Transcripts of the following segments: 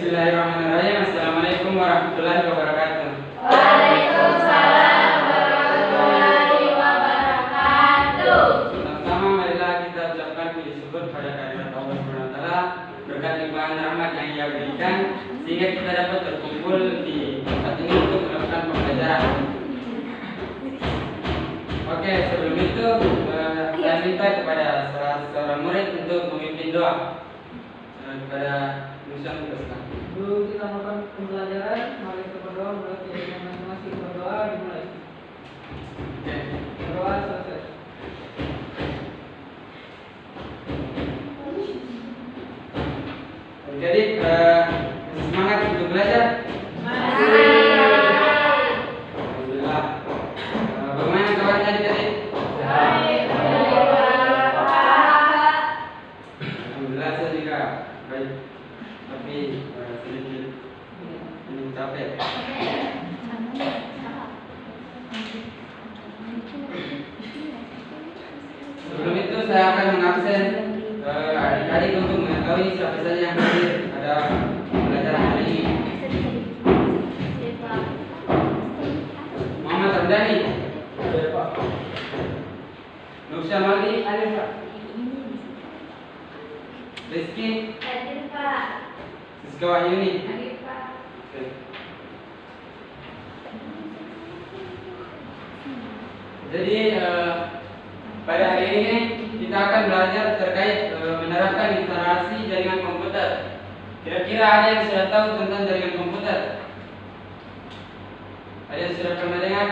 Bismillahirrahmanirrahim. Assalamualaikum warahmatullahi wabarakatuh. Waalaikumsalam warahmatullahi wabarakatuh. Pertama, marilah kita ucapkan puji syukur pada kehadirat Allah Subhanahu wa taala berkat limpahan rahmat yang Ia berikan sehingga kita dapat berkumpul di tempat ini untuk melakukan pembelajaran. Oke, sebelum itu saya minta kepada salah seorang murid untuk memimpin doa kepada Nusan Besar. Dulu kita melakukan pembelajaran, mari kita berdoa, berarti masing-masing berdoa dimulai. Oke. Berdoa selesai. Jadi semangat untuk belajar. Alhamdulillah. Bagaimana kabarnya adik-adik? Alhamdulillah saya juga baik. Tapi sedikit ini capek. Sebelum itu saya akan mengabsen adik-adik untuk mengetahui siapa saja yang hadir pada pembelajaran hari ini. Muhammad Ramdhani. Ada Pak. Nursyah Maldi. Ada Pak. Rizky. Hadir Pak. Siska Wahyuni. Hadir Pak. Oke. Jadi pada hari ini kita akan belajar terkait menerapkan instalasi jaringan komputer. Kira-kira ada yang sudah tahu tentang jaringan komputer? Ada yang sudah pernah dengar?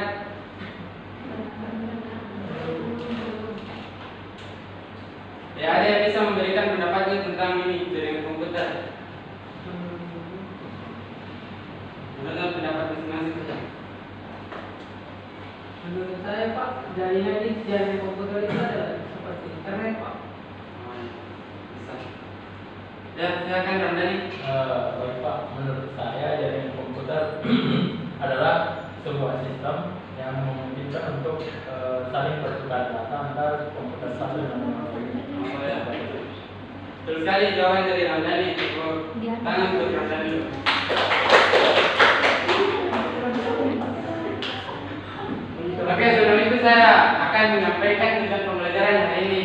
Ya, ada yang bisa memberikan pendapatnya tentang ini jaringan komputer? Menurut pendapat masing-masing saja. Menurut saya Pak, jaringan komputer itu adalah seperti internet Pak. Bisa. Ya, silakan Ramdhani. Baik Pak, menurut saya jaringan komputer adalah sebuah sistem yang memungkinkan untuk saling bertukar data antar komputer satu dengan yang lain. Oh ya, betul sekali jawaban dari Ramdhani. Tepuk tangan untuk Ramdhani. Oke, sebelum itu saya akan menyampaikan tujuan pembelajaran hari ini.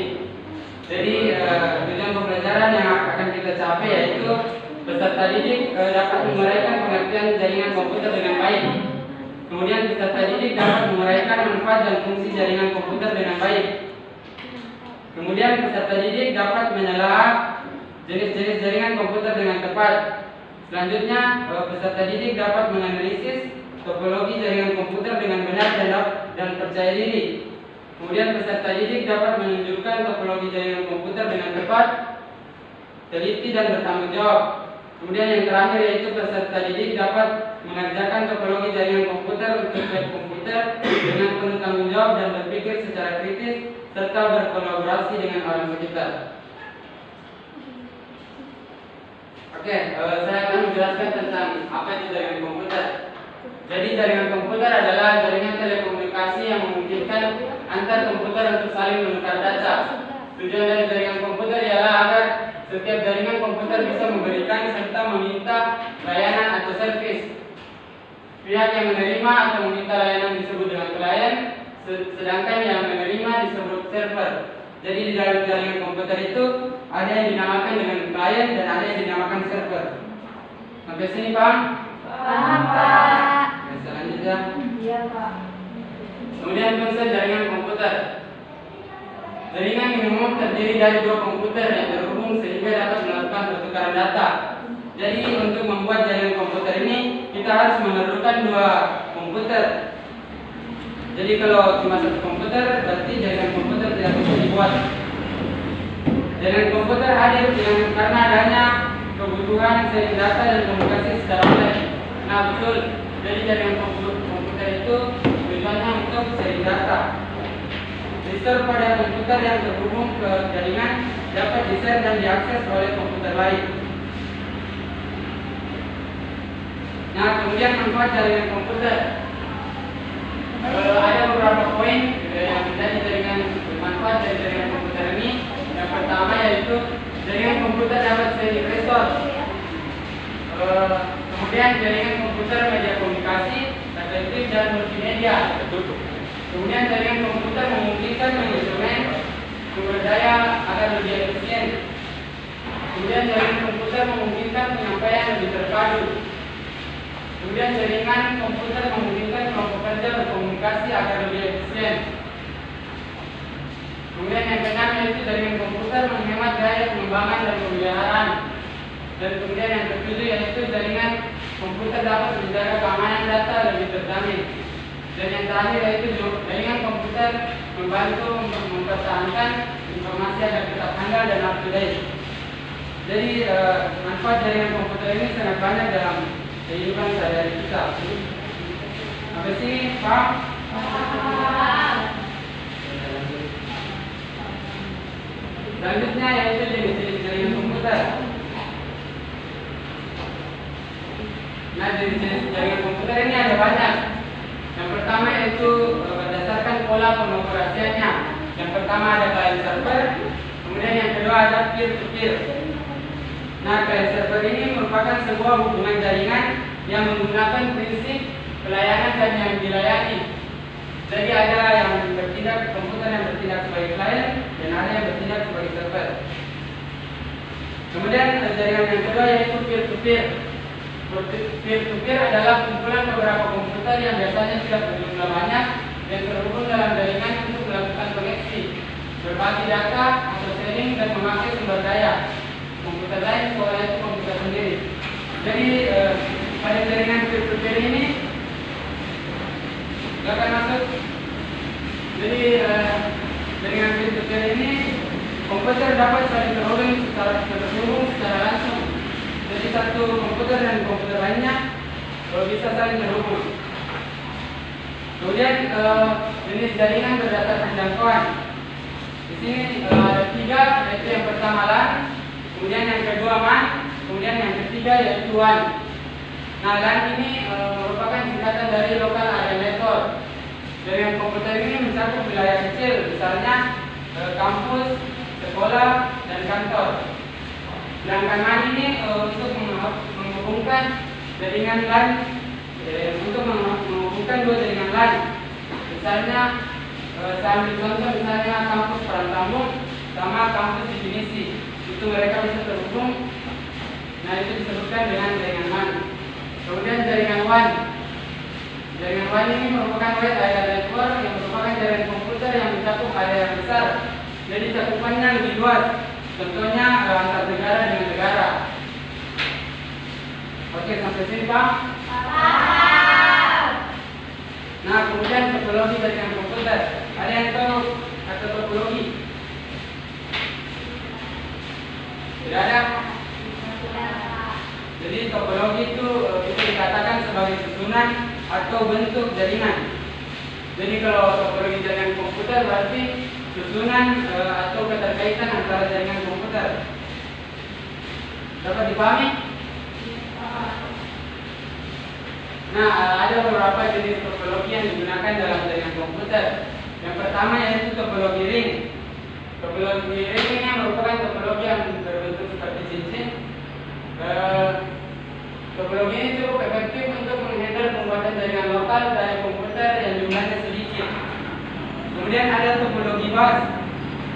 Jadi tujuan pembelajaran yang akan kita capai yaitu peserta didik dapat menguraikan pengertian jaringan komputer dengan baik. Kemudian peserta didik dapat menguraikan manfaat dan fungsi jaringan komputer dengan baik. Kemudian peserta didik dapat menelaah jenis-jenis jaringan komputer dengan tepat. Selanjutnya peserta didik dapat menganalisis topologi jaringan komputer dengan benar dan percaya diri. Kemudian peserta didik dapat menunjukkan topologi jaringan komputer dengan tepat, teliti dan bertanggung jawab. Kemudian yang terakhir yaitu peserta didik dapat mengerjakan topologi jaringan komputer untuk web komputer dengan penuh tanggung jawab dan berpikir secara kritis serta berkolaborasi dengan orang sekitar. Oke, saya akan menjelaskan tentang apa itu jaringan komputer. Jadi jaringan komputer adalah jaringan telekomunikasi yang memungkinkan antar komputer untuk saling menukar data. Tujuan dari jaringan komputer ialah agar setiap jaringan komputer bisa memberikan serta meminta layanan atau servis. Pihak yang menerima atau meminta layanan disebut dengan klien, sedangkan yang menerima disebut server. Jadi di dalam jaringan komputer itu ada yang dinamakan dengan klien dan ada yang dinamakan server. Sampai sini paham? Paham Pak. Selanjutnya, Iya Pak. kemudian konsep jaringan komputer. Jaringan ini umum terdiri dari dua komputer yang terhubung sehingga dapat melakukan pertukaran data. Jadi untuk membuat jaringan komputer ini kita harus memerlukan dua komputer. Jadi kalau cuma satu komputer berarti jaringan komputer tidak bisa dibuat. Jaringan komputer hadir karena adanya kebutuhan sharing data dan komunikasi secara online. Nah betul. Jadi jaringan komputer itu tujuannya untuk sharing data. Register pada komputer yang terhubung ke jaringan dapat di-share dan diakses oleh komputer lain. Nah, kemudian manfaat jaringan komputer. Ada beberapa poin yang menjadi jaringan manfaat dari jaringan komputer ini. Yang pertama yaitu jaringan komputer dapat sharing resource. kemudian jaringan komputer media komunikasi, satelit dan multimedia. Kemudian jaringan komputer memungkinkan manajemen sumber daya agar lebih efisien. Kemudian jaringan komputer memungkinkan penyampaian lebih terpadu. Kemudian jaringan komputer memungkinkan kelompok kerja berkomunikasi agar lebih efisien. Kemudian yang keenam yaitu jaringan komputer menghemat biaya pengembangan dan pemeliharaan. Dan kemudian yang ketujuh yaitu jaringan komputer dapat menjaga keamanan data lebih terjamin. Dan yang terakhir yaitu jaringan komputer membantu untuk mempertahankan informasi agar tetap handal dan up to date. Jadi manfaat jaringan komputer ini sangat banyak dalam kehidupan sehari-hari kita. Sampai sini, Pak? Selanjutnya yaitu jenis-jenis jaringan komputer. Nah, jenis-jenis jaringan komputer ini ada banyak. Yang pertama yaitu berdasarkan pola pengoperasiannya. Yang pertama ada client server, kemudian yang kedua ada peer-to-peer. Nah, client server ini merupakan sebuah hubungan jaringan yang menggunakan prinsip pelayanan dan yang dilayani. Jadi ada yang bertindak, komputer yang bertindak sebagai klien dan ada yang bertindak sebagai server. Kemudian jaringan yang kedua yaitu peer-to-peer. Peer-to-peer adalah kumpulan beberapa komputer yang biasanya tidak berjumlah banyak dan terhubung dalam jaringan untuk melakukan koneksi, berbagi data atau sharing dan memakai sumber daya komputer lain soalnya itu komputer sendiri. Jadi pada jaringan peer-to-peer ini akan masuk. Jadi jaringan peer-to-peer ini komputer dapat saling terhubung secara langsung. Jadi satu komputer dan komputer lainnya bisa saling terhubung. Kemudian jenis jaringan berdasarkan jangkauan. Di sini ada tiga, yaitu yang pertama LAN, kemudian yang kedua MAN, kemudian yang ketiga yaitu WAN. Nah, LAN ini merupakan singkatan dari Local Area Network. Jaringan komputer ini mencakup wilayah kecil, misalnya kampus, sekolah, dan kantor. Sedangkan MAN ini untuk menghubungkan jaringan LAN, untuk menghubungkan dua jaringan LAN. Misalnya, saya ambil contoh misalnya kampus Perantambung sama kampus Definisi. Itu mereka bisa terhubung. Nah, itu disebutkan dengan jaringan MAN. Kemudian jaringan WAN. Jaringan WAN ini merupakan Wide Area Network yang merupakan jaringan komputer yang mencakup area yang besar. Jadi cakupannya lebih luas. Contohnya antar negara dengan negara. Oke, sampai sini Pak? Nah, kemudian topologi jaringan komputer. Ada yang tahu kata topologi? Tidak ada? Jadi topologi itu bisa dikatakan sebagai susunan atau bentuk jaringan. Jadi kalau topologi jaringan komputer berarti susunan atau keterkaitan antara jaringan komputer. Dapat dipahami? Nah, ada beberapa jenis topologi yang digunakan dalam jaringan komputer. Yang pertama yaitu topologi ring. Topologi ring ini merupakan topologi yang berbentuk seperti cincin. Topologi ini cukup efektif untuk menghandle pembuatan jaringan lokal dari komputer yang jumlahnya sedikit. Kemudian ada topologi bus.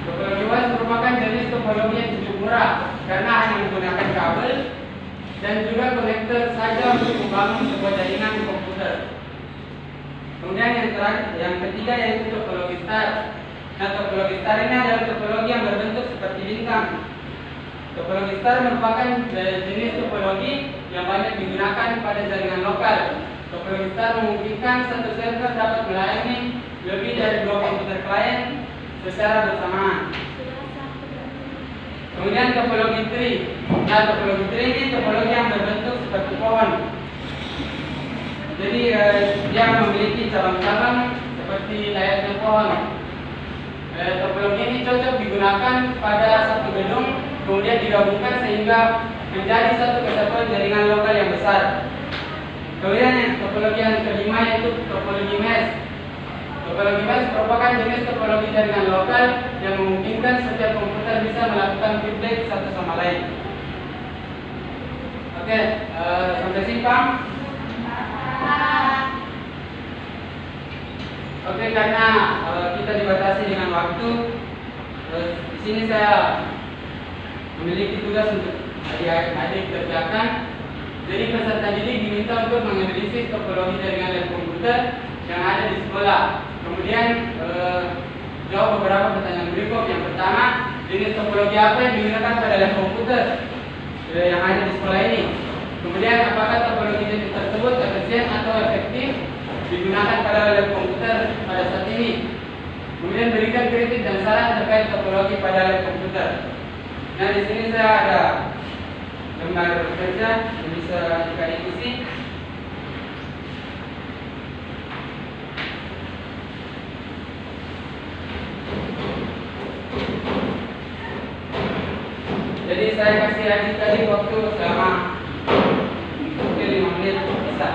Topologi bus merupakan jenis topologi yang cukup murah karena hanya menggunakan kabel dan juga konektor saja untuk membangun sebuah jaringan komputer. Kemudian yang ketiga yaitu topologi star. Nah, topologi star ini adalah topologi yang berbentuk seperti bintang. Topologi star merupakan jenis topologi yang banyak digunakan pada jaringan lokal. Topologi star memungkinkan satu server dapat melayani lebih dari 2 komputer klien secara bersamaan. Kemudian topologi tree. Nah, topologi tree ini topologi yang berbentuk seperti pohon. Jadi dia memiliki cabang-cabang seperti layaknya pohon. Topologi ini cocok digunakan pada satu gedung, kemudian digabungkan sehingga menjadi satu kesatuan jaringan lokal yang besar. Kemudian topologi yang kelima yaitu topologi mesh. Topologi mesh merupakan jenis topologi jaringan lokal yang memungkinkan setiap komputer bisa melakukan feedback satu sama lain. Oke, Oke, sampai simpang. Bapak. Oke, karena kita dibatasi dengan waktu, di sini saya memiliki tugas untuk adik-adik kerjakan. Jadi peserta didik diminta untuk menganalisis topologi jaringan lab komputer yang ada di sekolah. Kemudian jawab beberapa pertanyaan berikut. Yang pertama, jenis topologi apa yang digunakan pada lab komputer yang ada di sekolah ini? Kemudian, apakah topologi jenis tersebut efisien atau efektif digunakan pada lab komputer pada saat ini? Kemudian berikan kritik dan saran terkait topologi pada lab komputer. Nah, di sini saya ada lembar kerja yang bisa dikali isi. Jadi saya kasih adik-adik waktu selama 5 menit bisa.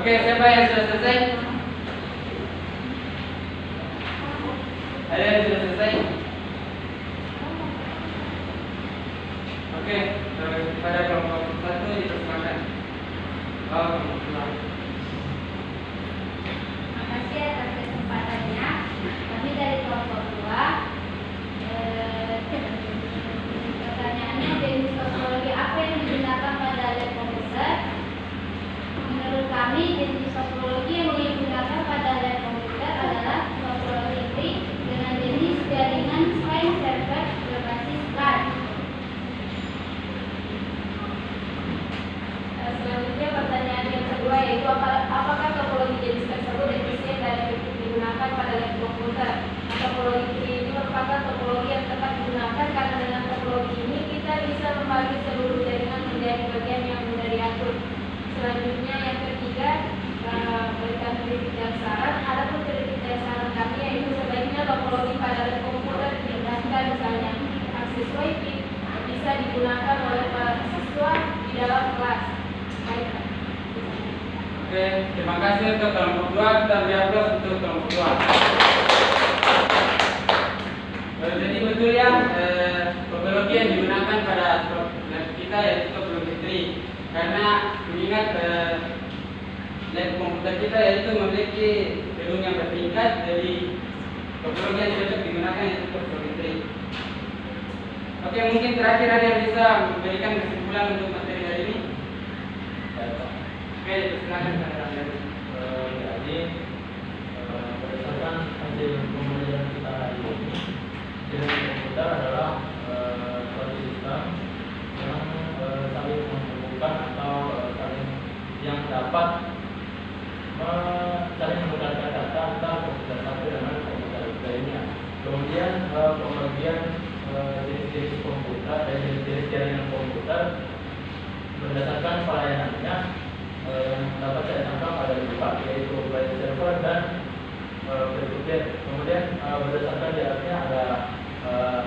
Oke, siapa yang sudah selesai? Ada yang sudah selesai? Oke, pada kelompok 1 dipersilakan. Makasih atas kesempatannya. Kami dari kelompok 2. Pertanyaannya, jenis topologi apa yang digunakan pada lab komputer? Menurut kami, jenis topologi yang digunakan pada lab komputer adalah topologi tree dengan jenis jaringan client server berbasis LAN. Selanjutnya pertanyaan yang kedua yaitu apakah topologi jenis tersebut efisien dan efektif digunakan pada lab komputer? Topologi tree ini merupakan topologi yang tepat digunakan karena dengan topologi ini kita bisa membagi seluruh jaringan menjadi bagian yang mudah diatur. Selanjutnya yang ketiga, berikan kritik dan saran. Adapun kritik dan saran kami yaitu sebaiknya topologi pada lab komputer dipindahkan, misalnya akses wifi bisa digunakan oleh para siswa di dalam kelas. Baik. Oke, terima kasih untuk kelompok 2. Kita beri aplaus untuk kelompok 2. Jadi betul ya, topologi yang digunakan pada lab kita yaitu topologi tree. Karena mengingat lab komputer kita yaitu memiliki gedung yang bertingkat, jadi topologi yang cocok digunakan yaitu topologi tree. Oke, mungkin terakhir ada yang bisa memberikan kesimpulan untuk materi hari ini. Oke, silakan Pak. Jadi berdasarkan hasil pembelajaran kita hari ini, jaringan komputer adalah suatu sistem yang saling menghubungkan atau saling yang dapat saling menukarkan data antar komputer satu dengan komputer lainnya. Kemudian pembagian jenis-jenis komputer dan jenis-jenis jaringan komputer berdasarkan pelayanannya yang dapat saya tangkap ada dua, yaitu client server dan peer-to-peer. Kemudian berdasarkan jaraknya ada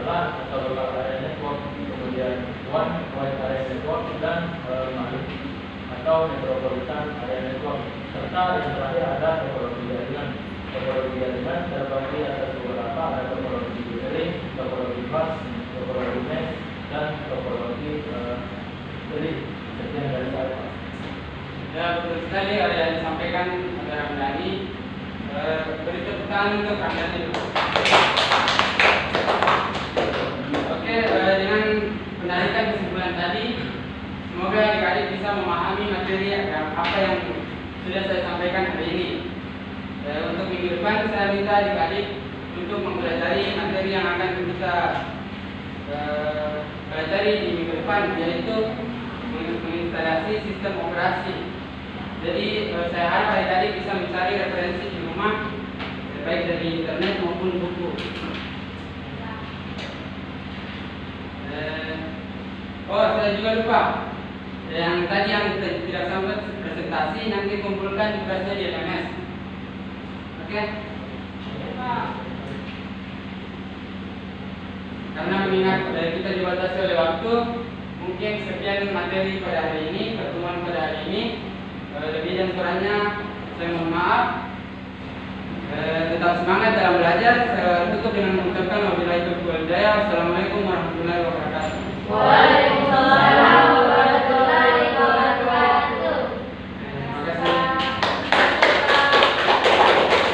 LAN atau local area network, kemudian wide area network dan MANET atau metropolitan area network, serta yang terakhir ada topologi jaringan. Topologi jaringan terbagi atas beberapa, ada topologi gathering, topologi bus, topologi mesh, dan topologi tree. Sekian dari saya. Ya, betul sekali ada yang disampaikan oleh Ramdhani. Beri tepuk tangan untuk Ramdhani dulu. Oke, dengan penarikan kesimpulan tadi, semoga adik-adik bisa memahami materi apa yang sudah saya sampaikan hari ini. Untuk minggu depan saya minta adik-adik untuk mempelajari materi yang akan kita pelajari di minggu depan, yaitu menginstalasi sistem operasi. Jadi saya harap adik-adik bisa mencari referensi di rumah, baik dari internet maupun buku. Oh, saya juga lupa. Yang tadi yang tidak sempat presentasi nanti kumpulkan tugasnya di LMS. Oke? Karena mengingat kita dibatasi oleh waktu, mungkin sekian materi pada hari ini, pertemuan pada hari ini. Lebih dan kurangnya saya mohon maaf. Tetap semangat dalam belajar. Saya tutup dengan mengucapkan wabillahi taufiq wal hidayah. Wassalamualaikum warahmatullahi wabarakatuh.